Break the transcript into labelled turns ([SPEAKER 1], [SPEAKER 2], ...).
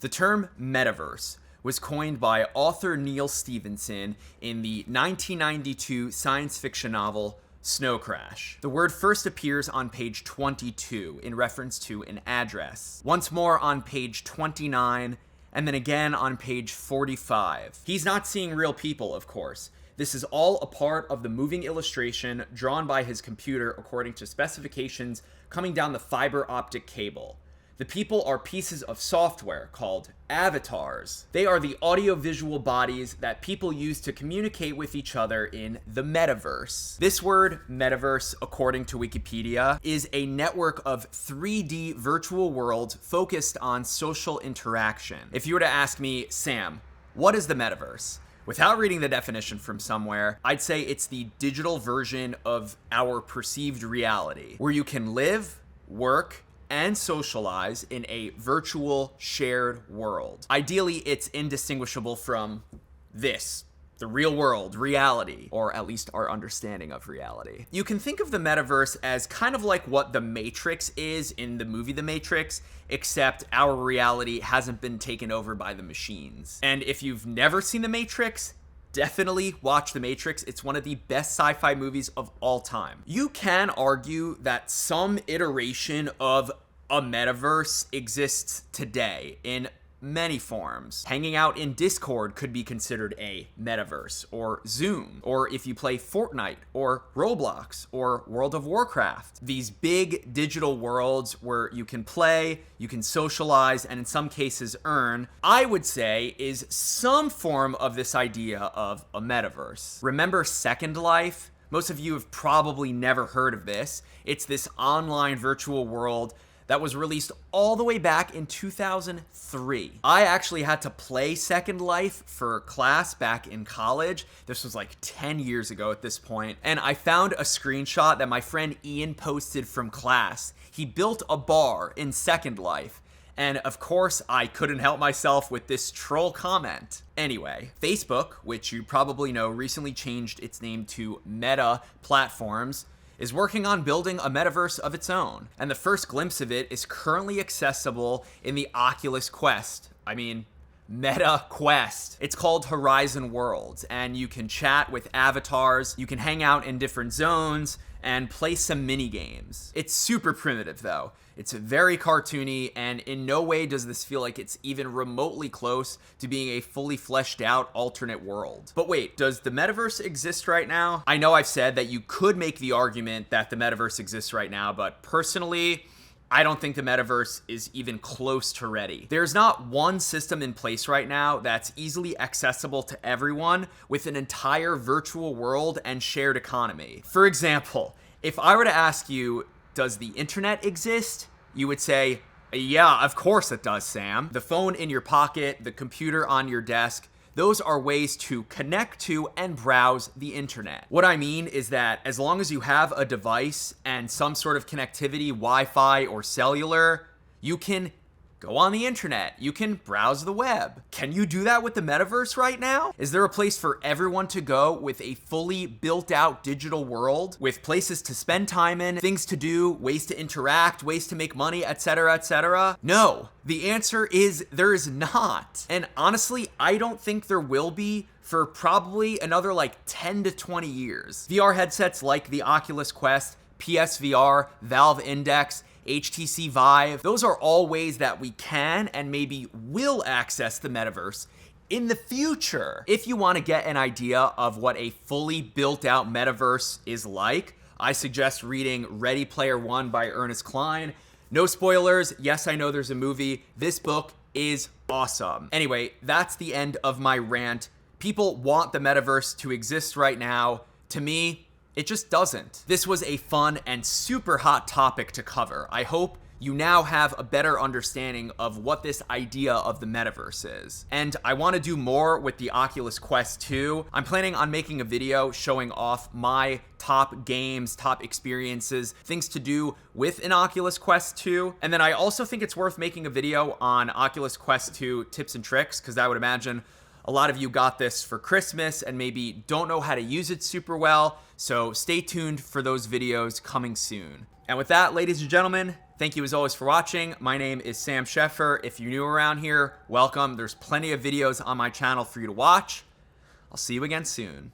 [SPEAKER 1] The term metaverse was coined by author Neil Stephenson in the 1992 science fiction novel Snow Crash. The word first appears on page 22 in reference to an address, once more on page 29, and then again on page 45. He's not seeing real people, of course. This is all a part of the moving illustration drawn by his computer according to specifications coming down the fiber optic cable. The people are pieces of software called avatars. They are the audiovisual bodies that people use to communicate with each other in the metaverse. This word, metaverse, according to Wikipedia, is a network of 3D virtual worlds focused on social interaction. If you were to ask me, Sam, what is the metaverse? Without reading the definition from somewhere, I'd say it's the digital version of our perceived reality, where you can live, work, and socialize in a virtual shared world. Ideally, it's indistinguishable from this, the real world, reality, or at least our understanding of reality. You can think of the metaverse as kind of like what the Matrix is in the movie The Matrix, except our reality hasn't been taken over by the machines. And if you've never seen The Matrix, definitely watch The Matrix. It's one of the best sci-fi movies of all time. You can argue that some iteration of a metaverse exists today in many forms. Hanging out in Discord could be considered a metaverse, or Zoom, or if you play Fortnite, or Roblox, or World of Warcraft. These big digital worlds where you can play, you can socialize, and in some cases earn, I would say is some form of this idea of a metaverse. Remember Second Life? Most of you have probably never heard of this. It's this online virtual world that was released all the way back in 2003. I actually had to play Second Life for class back in college. This was like 10 years ago at this point. And I found a screenshot that my friend Ian posted from class. He built a bar in Second Life. And of course, I couldn't help myself with this troll comment. Anyway, Facebook, which you probably know recently changed its name to Meta Platforms, is working on building a metaverse of its own, and the first glimpse of it is currently accessible in the Oculus Quest. Meta Quest. It's called Horizon Worlds, and you can chat with avatars, you can hang out in different zones, and play some mini games. It's super primitive though. It's very cartoony, and in no way does this feel like it's even remotely close to being a fully fleshed out alternate world. But wait, does the metaverse exist right now? I know I've said that you could make the argument that the metaverse exists right now, but personally, I don't think the metaverse is even close to ready. There's not one system in place right now that's easily accessible to everyone with an entire virtual world and shared economy. For example, if I were to ask you, does the internet exist? You would say, yeah, of course it does, Sam. The phone in your pocket, the computer on your desk, those are ways to connect to and browse the internet. What I mean is that as long as you have a device and some sort of connectivity, Wi-Fi or cellular, you can go on the internet. You can browse the web. Can you do that with the metaverse right now? Is there a place for everyone to go with a fully built out digital world with places to spend time in, things to do, ways to interact, ways to make money, etc., etc.? No. The answer is there is not. And honestly, I don't think there will be for probably another 10 to 20 years. VR headsets like the Oculus Quest, PSVR, Valve Index, HTC Vive, those are all ways that we can and maybe will access the metaverse in the future. If you want to get an idea of what a fully built out metaverse is like, I suggest reading Ready Player One by Ernest Cline. No spoilers. Yes, I know there's a movie. This book is awesome. Anyway, that's the end of my rant. People want the metaverse to exist right now. To me, it just doesn't. This was a fun and super hot topic to cover. I hope you now have a better understanding of what this idea of the metaverse is. And I want to do more with the Oculus Quest 2. I'm planning on making a video showing off my top games, top experiences, things to do with an Oculus Quest 2. And then I also think it's worth making a video on Oculus Quest 2 tips and tricks, because I would imagine a lot of you got this for Christmas and maybe don't know how to use it super well, so stay tuned for those videos coming soon. And with that, ladies and gentlemen, Thank you as always for watching. My name is Sam Sheffer. If you're new around here, welcome. There's plenty of videos on my channel for you to watch. I'll see you again soon.